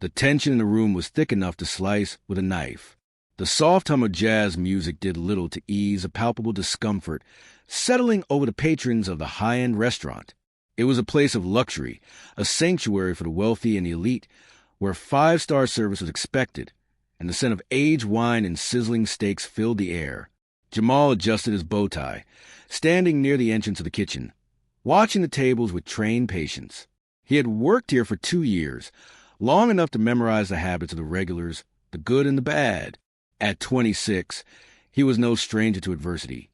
The tension in the room was thick enough to slice with a knife. The soft hum of jazz music did little to ease a palpable discomfort settling over the patrons of the high-end restaurant. It was a place of luxury, a sanctuary for the wealthy and the elite, where five-star service was expected, and the scent of aged wine and sizzling steaks filled the air. Jamal adjusted his bow tie, standing near the entrance of the kitchen, watching the tables with trained patience. He had worked here for 2 years, long enough to memorize the habits of the regulars, the good and the bad. At 26, he was no stranger to adversity,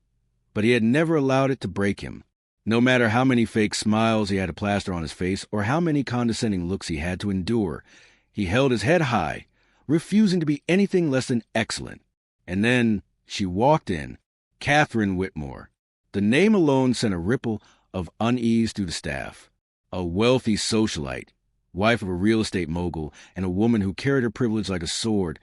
but he had never allowed it to break him. No matter how many fake smiles he had to plaster on his face or how many condescending looks he had to endure, he held his head high, refusing to be anything less than excellent. And then she walked in, Catherine Whitmore. The name alone sent a ripple of unease through the staff. A wealthy socialite, wife of a real estate mogul, and a woman who carried her privilege like a sword,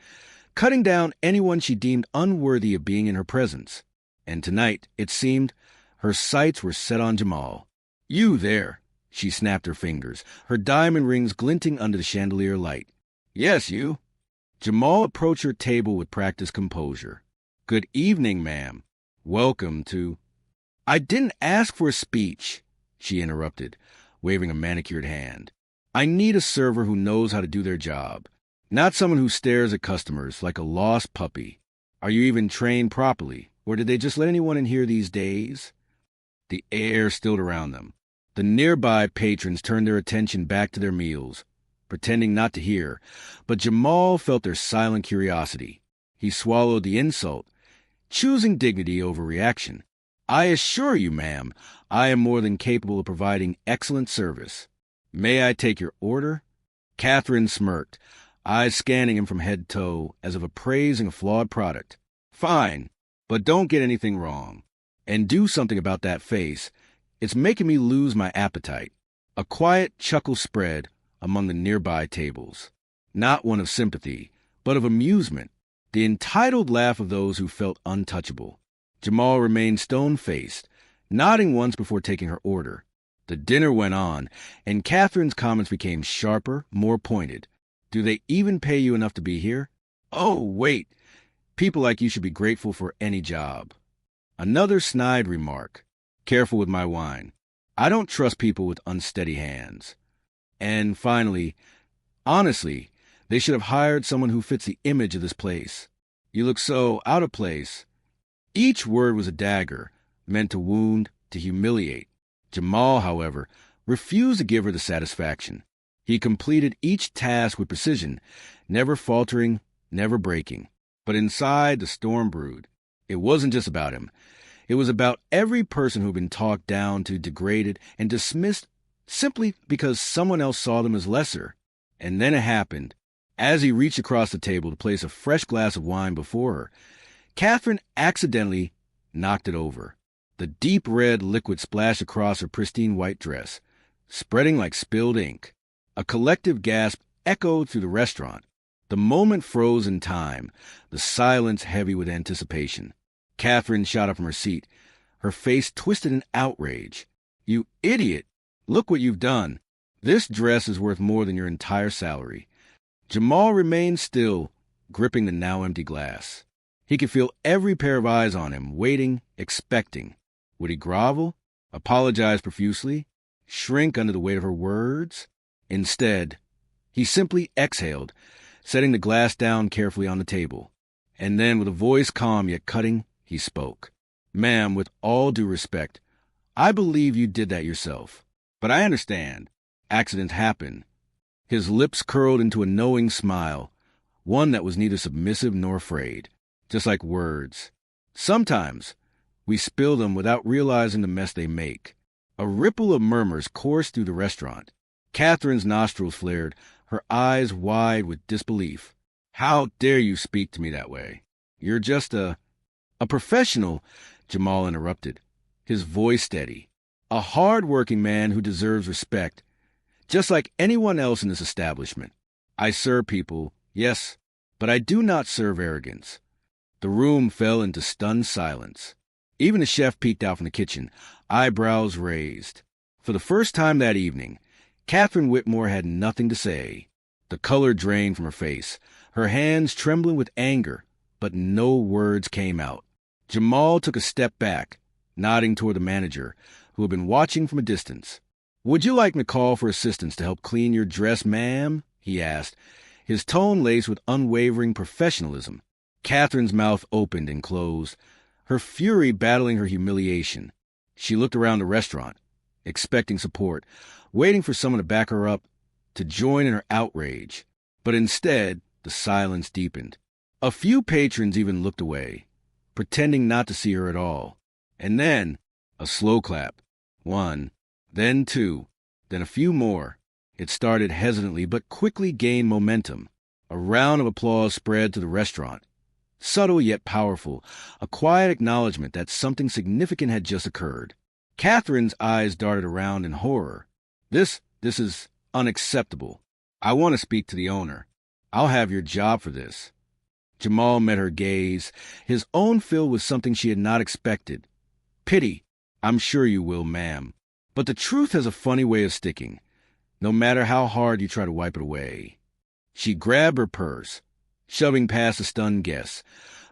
cutting down anyone she deemed unworthy of being in her presence. And tonight, it seemed, her sights were set on Jamal. "You there," she snapped her fingers, her diamond rings glinting under the chandelier light. "Yes, you." Jamal approached her table with practiced composure. "Good evening, ma'am. Welcome to—" "I didn't ask for a speech," she interrupted, waving a manicured hand. "I need a server who knows how to do their job, not someone who stares at customers like a lost puppy. Are you even trained properly, or did they just let anyone in here these days?" The air stilled around them. The nearby patrons turned their attention back to their meals, pretending not to hear, but Jamal felt their silent curiosity. He swallowed the insult, choosing dignity over reaction. "I assure you, ma'am, I am more than capable of providing excellent service. May I take your order?" Catherine smirked, eyes scanning him from head to toe as if appraising a flawed product. "Fine, but don't get anything wrong. And do something about that face. It's making me lose my appetite." A quiet chuckle spread among the nearby tables. Not one of sympathy, but of amusement. The entitled laugh of those who felt untouchable. Jamal remained stone-faced, nodding once before taking her order. The dinner went on, and Catherine's comments became sharper, more pointed. "Do they even pay you enough to be here? Oh, wait. People like you should be grateful for any job." Another snide remark. "Careful with my wine. I don't trust people with unsteady hands." And finally, "Honestly, they should have hired someone who fits the image of this place. You look so out of place." Each word was a dagger, meant to wound, to humiliate. Jamal, however, refused to give her the satisfaction. He completed each task with precision, never faltering, never breaking. But inside, the storm brewed. It wasn't just about him. It was about every person who had been talked down to, degraded, and dismissed simply because someone else saw them as lesser. And then it happened. As he reached across the table to place a fresh glass of wine before her, Catherine accidentally knocked it over. The deep red liquid splashed across her pristine white dress, spreading like spilled ink. A collective gasp echoed through the restaurant. The moment froze in time, the silence heavy with anticipation. Catherine shot up from her seat, her face twisted in outrage. "You idiot! Look what you've done. This dress is worth more than your entire salary." Jamal remained still, gripping the now empty glass. He could feel every pair of eyes on him, waiting, expecting. Would he grovel, apologize profusely, shrink under the weight of her words? Instead, he simply exhaled, setting the glass down carefully on the table. And then, with a voice calm yet cutting, he spoke. "Ma'am, with all due respect, I believe you did that yourself. But I understand. Accidents happen." His lips curled into a knowing smile, one that was neither submissive nor afraid, just like words. Sometimes we spill them without realizing the mess they make. A ripple of murmurs coursed through the restaurant. Catherine's nostrils flared, her eyes wide with disbelief. "How dare you speak to me that way? You're just a professional," Jamal interrupted, his voice steady. "A hard-working man who deserves respect, just like anyone else in this establishment. I serve people, yes, but I do not serve arrogance." The room fell into stunned silence. Even the chef peeked out from the kitchen, eyebrows raised. For the first time that evening, Catherine Whitmore had nothing to say. The color drained from her face, her hands trembling with anger, but no words came out. Jamal took a step back, nodding toward the manager, who had been watching from a distance. "Would you like me to call for assistance to help clean your dress, ma'am?" he asked, his tone laced with unwavering professionalism. Catherine's mouth opened and closed, her fury battling her humiliation. She looked around the restaurant, expecting support, waiting for someone to back her up, to join in her outrage. But instead, the silence deepened. A few patrons even looked away, pretending not to see her at all. And then, a slow clap. 1, then 2, then a few more. It started hesitantly but quickly gained momentum. A round of applause spread to the restaurant. Subtle yet powerful, a quiet acknowledgement that something significant had just occurred. Catherine's eyes darted around in horror. This is unacceptable. I want to speak to the owner. I'll have your job for this." Jamal met her gaze, his own filled with something she had not expected. "Pity. I'm sure you will, ma'am. But the truth has a funny way of sticking, no matter how hard you try to wipe it away." She grabbed her purse, shoving past the stunned guests,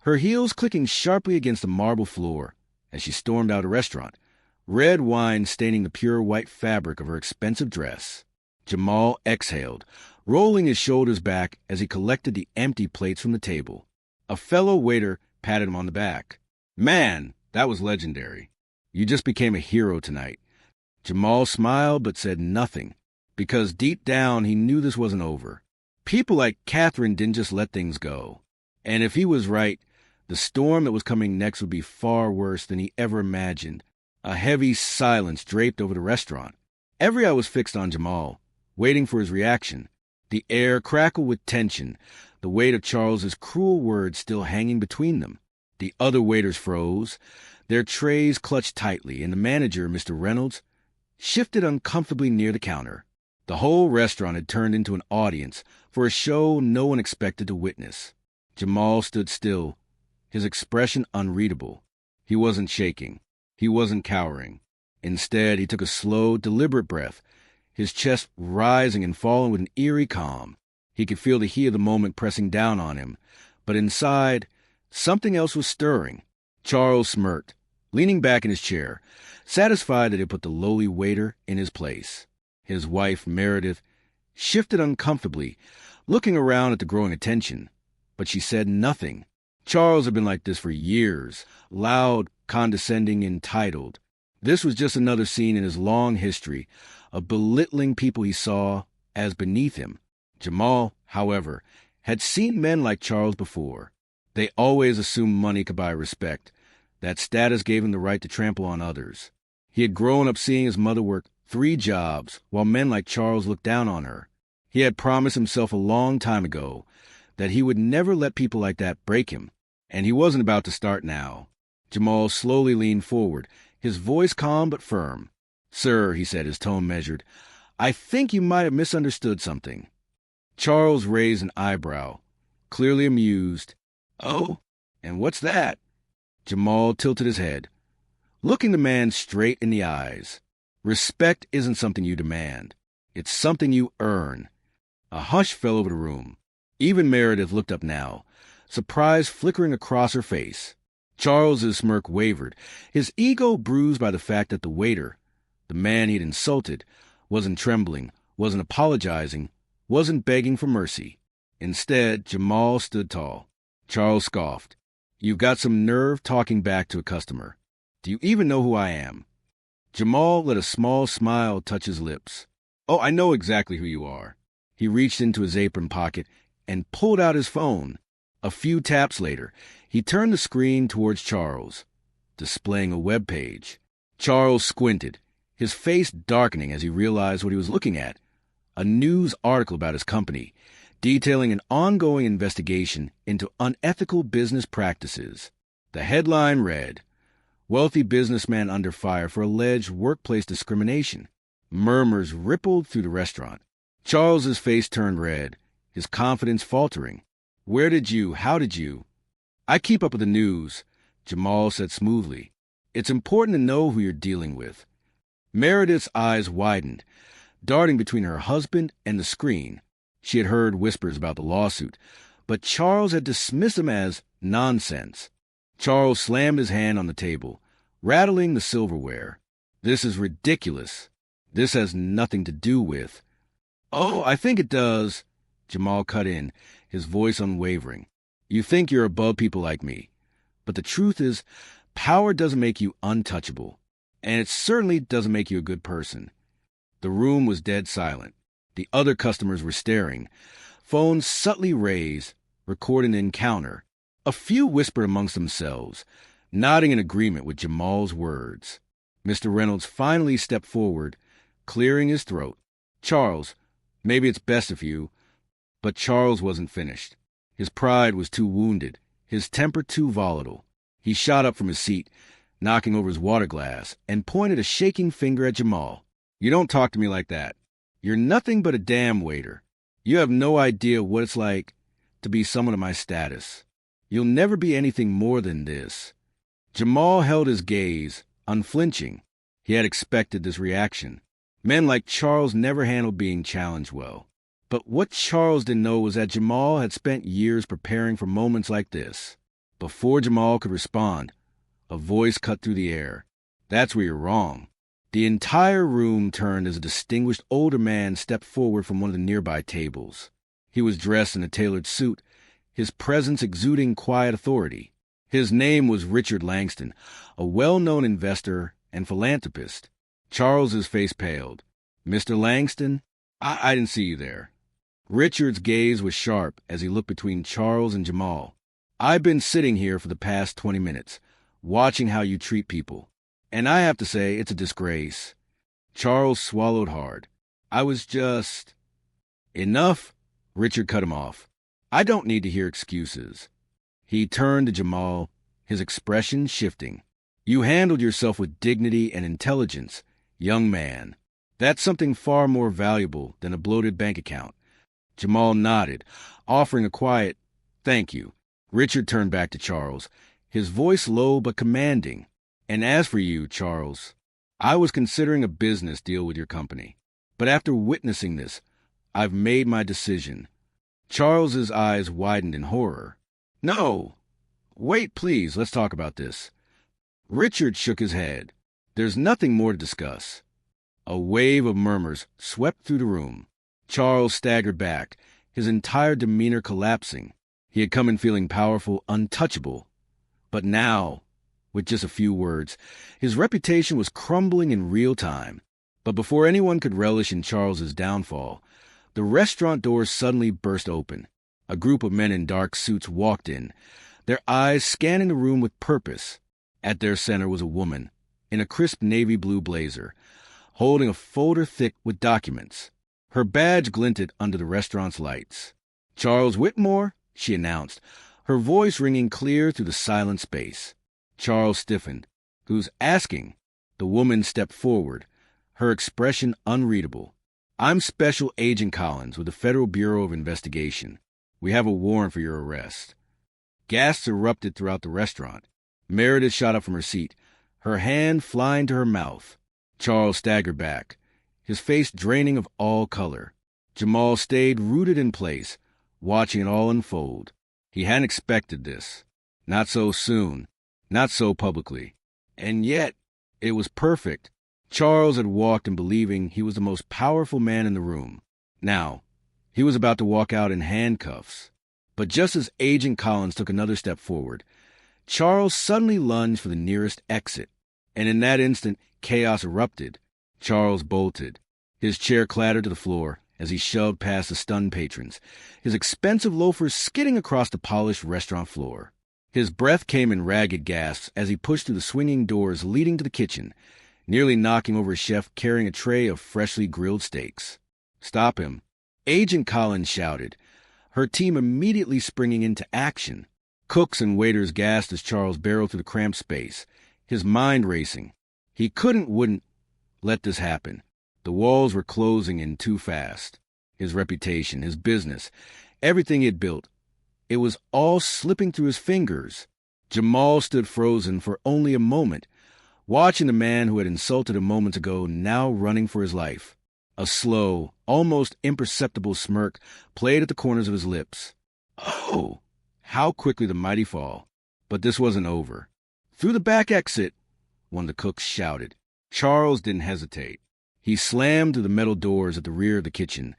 her heels clicking sharply against the marble floor as she stormed out of the restaurant, red wine staining the pure white fabric of her expensive dress. Jamal exhaled, rolling his shoulders back as he collected the empty plates from the table. A fellow waiter patted him on the back. "Man, that was legendary. You just became a hero tonight." Jamal smiled but said nothing, because deep down he knew this wasn't over. People like Catherine didn't just let things go. And if he was right, the storm that was coming next would be far worse than he ever imagined. A heavy silence draped over the restaurant. Every eye was fixed on Jamal, waiting for his reaction. The air crackled with tension, the weight of Charles's cruel words still hanging between them. The other waiters froze, their trays clutched tightly, and the manager, Mr. Reynolds, shifted uncomfortably near the counter. The whole restaurant had turned into an audience for a show no one expected to witness. Jamal stood still, his expression unreadable. He wasn't shaking. He wasn't cowering. Instead, he took a slow, deliberate breath, his chest rising and falling with an eerie calm. He could feel the heat of the moment pressing down on him, but inside, something else was stirring. Charles smirked, leaning back in his chair, satisfied that he put the lowly waiter in his place. His wife, Meredith, shifted uncomfortably, looking around at the growing attention, but she said nothing. Charles had been like this for years, loud, condescending, entitled. This was just another scene in his long history of belittling people he saw as beneath him. Jamal, however, had seen men like Charles before. They always assumed money could buy respect. That status gave him the right to trample on others. He had grown up seeing his mother work 3 jobs while men like Charles looked down on her. He had promised himself a long time ago that he would never let people like that break him, and he wasn't about to start now. Jamal slowly leaned forward, his voice calm but firm. "Sir," he said, his tone measured, "I think you might have misunderstood something." Charles raised an eyebrow, clearly amused. "Oh, and what's that?" Jamal tilted his head, looking the man straight in the eyes. "Respect isn't something you demand. It's something you earn." A hush fell over the room. Even Meredith looked up now, surprise flickering across her face. Charles's smirk wavered, his ego bruised by the fact that the waiter, the man he'd insulted, wasn't trembling, wasn't apologizing, wasn't begging for mercy. Instead, Jamal stood tall. Charles scoffed. "You've got some nerve talking back to a customer. Do you even know who I am?" Jamal let a small smile touch his lips. "Oh, I know exactly who you are." He reached into his apron pocket and pulled out his phone. A few taps later, he turned the screen towards Charles, displaying a web page. Charles squinted, his face darkening as he realized what he was looking at. A news article about his company, detailing an ongoing investigation into unethical business practices. The headline read, "Wealthy businessman under fire for alleged workplace discrimination." Murmurs rippled through the restaurant. Charles's face turned red, his confidence faltering. How did you? "I keep up with the news," Jamal said smoothly. "It's important to know who you're dealing with." Meredith's eyes widened, darting between her husband and the screen. She had heard whispers about the lawsuit, but Charles had dismissed them as nonsense. Charles slammed his hand on the table, rattling the silverware. "This is ridiculous. This has nothing to do with—" "Oh, I think it does," Jamal cut in, his voice unwavering. "You think you're above people like me. But the truth is, power doesn't make you untouchable, and it certainly doesn't make you a good person." The room was dead silent. The other customers were staring, phones subtly raised, recording the encounter. A few whispered amongst themselves, nodding in agreement with Jamal's words. Mr. Reynolds finally stepped forward, clearing his throat. "Charles, maybe it's best of you." But Charles wasn't finished. His pride was too wounded, his temper too volatile. He shot up from his seat, knocking over his water glass, and pointed a shaking finger at Jamal. "You don't talk to me like that. You're nothing but a damn waiter. You have no idea what it's like to be someone of my status. You'll never be anything more than this." Jamal held his gaze, unflinching. He had expected this reaction. Men like Charles never handled being challenged well. But what Charles didn't know was that Jamal had spent years preparing for moments like this. Before Jamal could respond, a voice cut through the air. "That's where you're wrong." The entire room turned as a distinguished older man stepped forward from one of the nearby tables. He was dressed in a tailored suit, his presence exuding quiet authority. His name was Richard Langston, a well-known investor and philanthropist. Charles's face paled. "Mr. Langston, I didn't see you there." Richard's gaze was sharp as he looked between Charles and Jamal. "I've been sitting here for the past 20 minutes, watching how you treat people. And I have to say, it's a disgrace." Charles swallowed hard. "I was just—" "Enough," Richard cut him off. "I don't need to hear excuses." He turned to Jamal, his expression shifting. "You handled yourself with dignity and intelligence, young man. That's something far more valuable than a bloated bank account." Jamal nodded, offering a quiet, "Thank you." Richard turned back to Charles, his voice low but commanding. "And as for you, Charles, I was considering a business deal with your company. But after witnessing this, I've made my decision." Charles's eyes widened in horror. "No! Wait, please, let's talk about this." Richard shook his head. "There's nothing more to discuss." A wave of murmurs swept through the room. Charles staggered back, his entire demeanor collapsing. He had come in feeling powerful, untouchable. But now, with just a few words, his reputation was crumbling in real time. But before anyone could relish in Charles's downfall, the restaurant doors suddenly burst open. A group of men in dark suits walked in, their eyes scanning the room with purpose. At their center was a woman, in a crisp navy blue blazer, holding a folder thick with documents. Her badge glinted under the restaurant's lights. "Charles Whitmore," she announced, her voice ringing clear through the silent space. Charles stiffened. "Who's asking?" The woman stepped forward, her expression unreadable. "I'm Special Agent Collins with the Federal Bureau of Investigation. We have a warrant for your arrest." Gasps erupted throughout the restaurant. Meredith shot up from her seat, her hand flying to her mouth. Charles staggered back, his face draining of all color. Jamal stayed rooted in place, watching it all unfold. He hadn't expected this. Not so soon, not so publicly. And yet, it was perfect. Charles had walked in believing he was the most powerful man in the room. Now, he was about to walk out in handcuffs. But just as Agent Collins took another step forward, Charles suddenly lunged for the nearest exit. And in that instant, chaos erupted. Charles bolted. His chair clattered to the floor as he shoved past the stunned patrons, his expensive loafers skidding across the polished restaurant floor. His breath came in ragged gasps as he pushed through the swinging doors leading to the kitchen, nearly knocking over a chef carrying a tray of freshly grilled steaks. "Stop him!" Agent Collins shouted, her team immediately springing into action. Cooks and waiters gasped as Charles barreled through the cramped space, his mind racing. He wouldn't let this happen. The walls were closing in too fast. His reputation, his business, everything he had built, it was all slipping through his fingers. Jamal stood frozen for only a moment, watching the man who had insulted him moments ago now running for his life. A slow, almost imperceptible smirk played at the corners of his lips. Oh, how quickly the mighty fall. But this wasn't over. Through the back exit, one of the cooks shouted. Charles didn't hesitate. He slammed through the metal doors at the rear of the kitchen,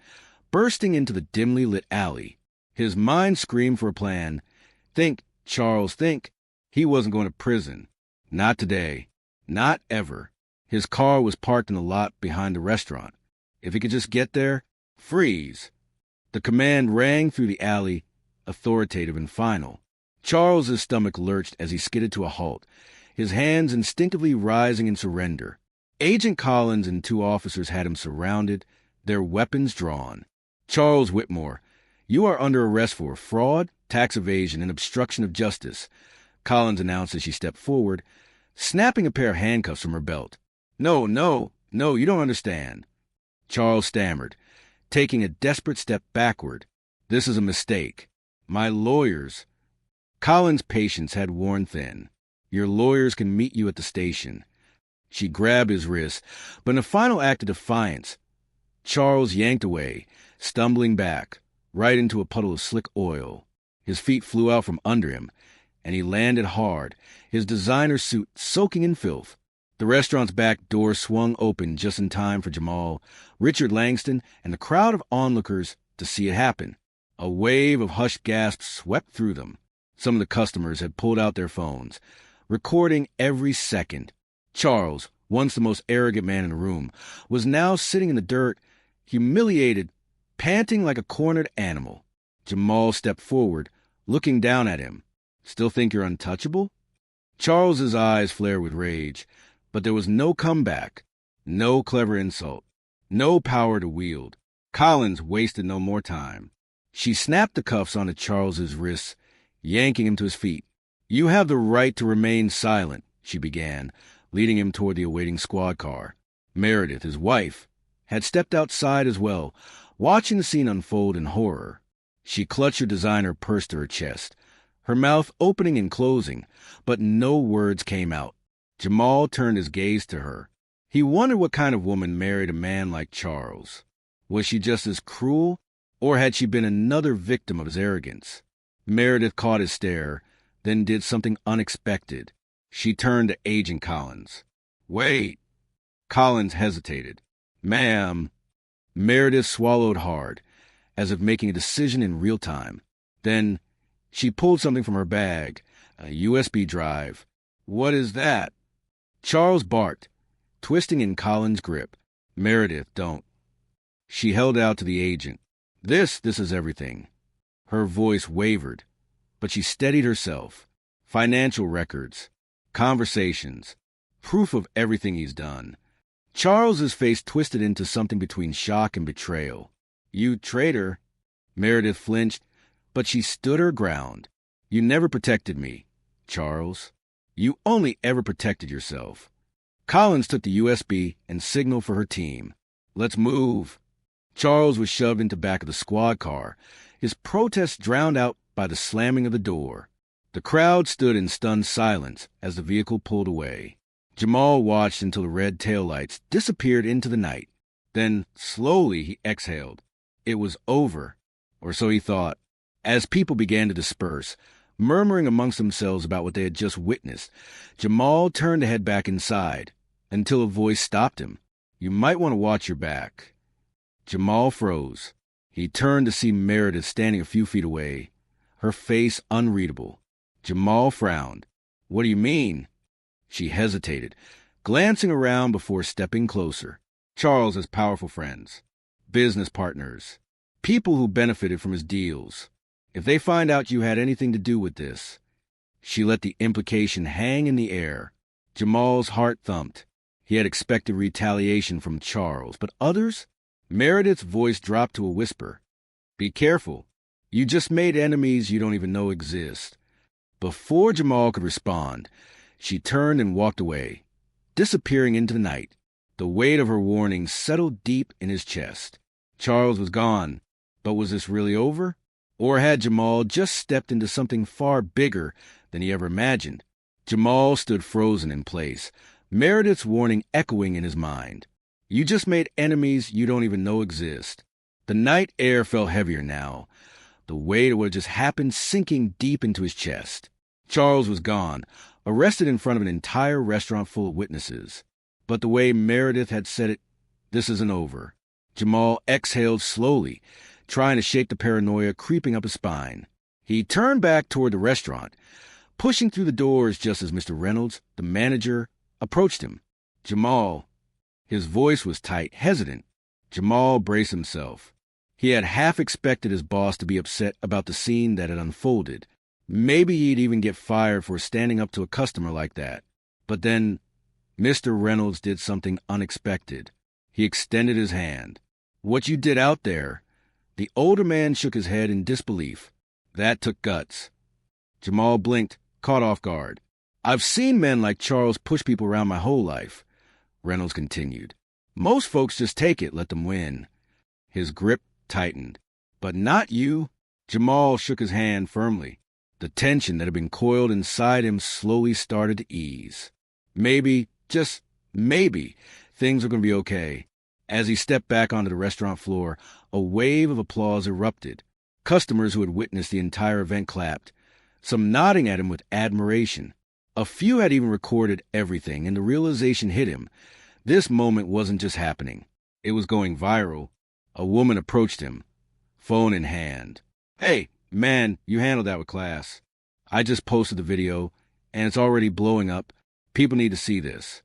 bursting into the dimly lit alley. His mind screamed for a plan. Think, Charles, think. He wasn't going to prison. Not today. Not ever. His car was parked in the lot behind the restaurant. If he could just get there, freeze. The command rang through the alley, authoritative and final. Charles's stomach lurched as he skidded to a halt, his hands instinctively rising in surrender. Agent Collins and 2 officers had him surrounded, their weapons drawn. Charles Whitmore, you are under arrest for fraud, tax evasion, and obstruction of justice, Collins announced as she stepped forward, snapping a pair of handcuffs from her belt. No, you don't understand. Charles stammered, taking a desperate step backward. This is a mistake. My lawyers. Collins' patience had worn thin. Your lawyers can meet you at the station. She grabbed his wrist, but in a final act of defiance, Charles yanked away, stumbling back, right into a puddle of slick oil. His feet flew out from under him, and he landed hard, his designer suit soaking in filth. The restaurant's back door swung open just in time for Jamal, Richard Langston, and the crowd of onlookers to see it happen. A wave of hushed gasps swept through them. Some of the customers had pulled out their phones, recording every second. Charles, once the most arrogant man in the room, was now sitting in the dirt, humiliated, panting like a cornered animal. Jamal stepped forward, looking down at him. Still think you're untouchable? Charles's eyes flared with rage, but there was no comeback, no clever insult, no power to wield. Collins wasted no more time. She snapped the cuffs onto Charles's wrists, yanking him to his feet. You have the right to remain silent, she began, leading him toward the awaiting squad car. Meredith, his wife, had stepped outside as well, watching the scene unfold in horror. She clutched her designer purse to her chest, her mouth opening and closing, but no words came out. Jamal turned his gaze to her. He wondered what kind of woman married a man like Charles. Was she just as cruel, or had she been another victim of his arrogance? Meredith caught his stare, then did something unexpected. She turned to Agent Collins. Wait. Collins hesitated. Ma'am. Meredith swallowed hard, as if making a decision in real time. Then she pulled something from her bag, a USB drive. What is that? Charles barked, twisting in Collins' grip. Meredith, don't. She held out to the agent. This is everything. Her voice wavered, but she steadied herself. Financial records, conversations, proof of everything he's done. Charles's face twisted into something between shock and betrayal. You traitor. Meredith flinched, but she stood her ground. You never protected me, Charles. You only ever protected yourself. Collins took the USB and signaled for her team. Let's move. Charles was shoved into back of the squad car, his protest drowned out by the slamming of the door. The crowd stood in stunned silence as the vehicle pulled away. Jamal watched until the red taillights disappeared into the night. Then, slowly, he exhaled. It was over, or so he thought. As people began to disperse, murmuring amongst themselves about what they had just witnessed, Jamal turned to head back inside, until a voice stopped him. You might want to watch your back. Jamal froze. He turned to see Meredith standing a few feet away, her face unreadable. Jamal frowned. What do you mean? She hesitated, glancing around before stepping closer. Charles has powerful friends, business partners, people who benefited from his deals. If they find out you had anything to do with this. She let the implication hang in the air. Jamal's heart thumped. He had expected retaliation from Charles, but others? Meredith's voice dropped to a whisper. Be careful. You just made enemies you don't even know exist. Before Jamal could respond, she turned and walked away, disappearing into the night. The weight of her warning settled deep in his chest. Charles was gone, but was this really over? Or had Jamal just stepped into something far bigger than he ever imagined? Jamal stood frozen in place, Meredith's warning echoing in his mind. You just made enemies you don't even know exist. The night air felt heavier now, the weight of what had just happened sinking deep into his chest. Charles was gone, arrested in front of an entire restaurant full of witnesses. But the way Meredith had said it, this isn't over. Jamal exhaled slowly, trying to shake the paranoia creeping up his spine. He turned back toward the restaurant, pushing through the doors just as Mr. Reynolds, the manager, approached him. Jamal. His voice was tight, hesitant. Jamal braced himself. He had half expected his boss to be upset about the scene that had unfolded. Maybe he'd even get fired for standing up to a customer like that. But then Mr. Reynolds did something unexpected. He extended his hand. "What you did out there." The older man shook his head in disbelief. "That took guts." Jamal blinked, caught off guard. "I've seen men like Charles push people around my whole life," Reynolds continued. "Most folks just take it, let them win." His grip tightened. "But not you." Jamal shook his hand firmly. The tension that had been coiled inside him slowly started to ease. Maybe, just maybe, things were going to be okay. As he stepped back onto the restaurant floor, a wave of applause erupted. Customers who had witnessed the entire event clapped, some nodding at him with admiration. A few had even recorded everything, and the realization hit him. This moment wasn't just happening. It was going viral. A woman approached him, phone in hand. "Hey, man, you handled that with class. I just posted the video, and it's already blowing up. People need to see this."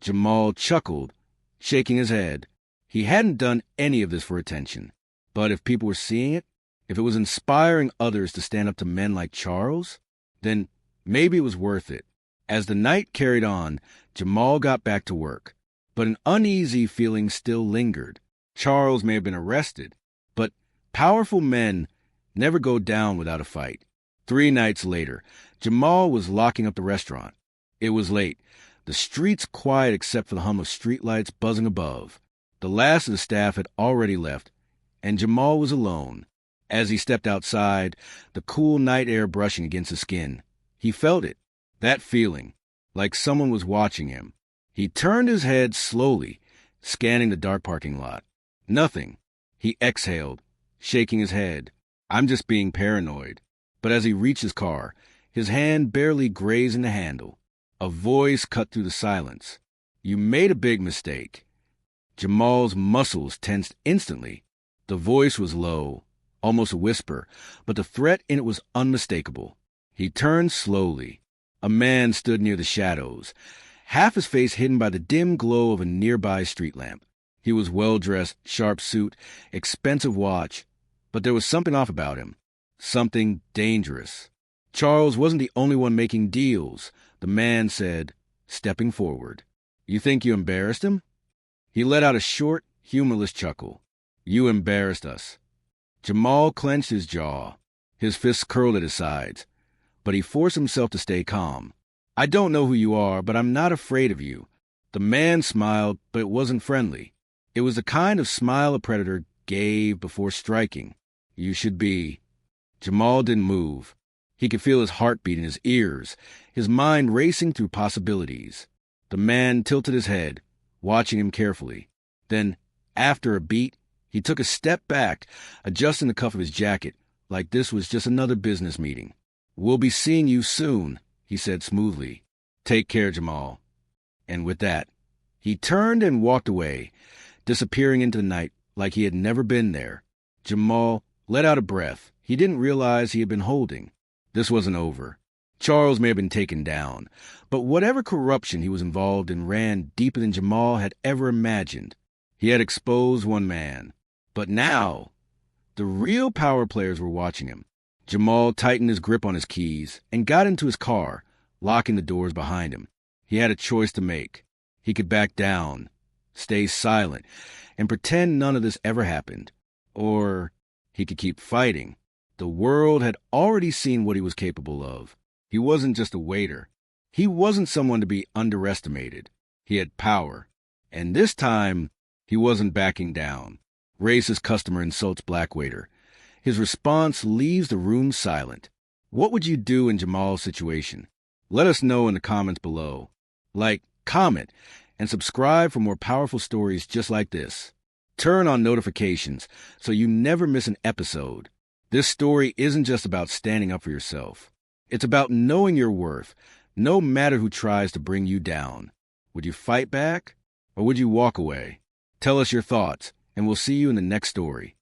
Jamal chuckled, shaking his head. He hadn't done any of this for attention. But if people were seeing it, if it was inspiring others to stand up to men like Charles, then maybe it was worth it. As the night carried on, Jamal got back to work. But an uneasy feeling still lingered. Charles may have been arrested, but powerful men never go down without a fight. 3 nights later, Jamal was locking up the restaurant. It was late, the streets quiet except for the hum of streetlights buzzing above. The last of the staff had already left, and Jamal was alone. As he stepped outside, the cool night air brushing against his skin, he felt it, that feeling, like someone was watching him. He turned his head slowly, scanning the dark parking lot. Nothing. He exhaled, shaking his head. "I'm just being paranoid." But as he reached his car, his hand barely grazing the handle. A voice cut through the silence. "You made a big mistake." Jamal's muscles tensed instantly. The voice was low, almost a whisper, but the threat in it was unmistakable. He turned slowly. A man stood near the shadows, half his face hidden by the dim glow of a nearby street lamp. He was well-dressed, sharp suit, expensive watch, but there was something off about him, something dangerous. Charles wasn't the only one making deals, the man said, stepping forward. "You think you embarrassed him?" He let out a short, humorless chuckle. "You embarrassed us." Jamal clenched his jaw. His fists curled at his sides, but he forced himself to stay calm. "I don't know who you are, but I'm not afraid of you." The man smiled, but it wasn't friendly. It was the kind of smile a predator gave before striking. "You should be." Jamal didn't move. He could feel his heartbeat in his ears, his mind racing through possibilities. The man tilted his head, watching him carefully. Then, after a beat, he took a step back, adjusting the cuff of his jacket, like this was just another business meeting. "We'll be seeing you soon," he said smoothly. "Take care, Jamal." And with that, he turned and walked away, disappearing into the night like he had never been there. Jamal let out a breath he didn't realize he had been holding. This wasn't over. Charles may have been taken down, but whatever corruption he was involved in ran deeper than Jamal had ever imagined. He had exposed one man. But now, the real power players were watching him. Jamal tightened his grip on his keys and got into his car, locking the doors behind him. He had a choice to make. He could back down, stay silent, and pretend none of this ever happened. Or he could keep fighting. The world had already seen what he was capable of. He wasn't just a waiter. He wasn't someone to be underestimated. He had power. And this time, he wasn't backing down. Racist customer insults black waiter. His response leaves the room silent. What would you do in Jamal's situation? Let us know in the comments below. Like, comment, and subscribe for more powerful stories just like this. Turn on notifications so you never miss an episode. This story isn't just about standing up for yourself. It's about knowing your worth, no matter who tries to bring you down. Would you fight back, or would you walk away? Tell us your thoughts, and we'll see you in the next story.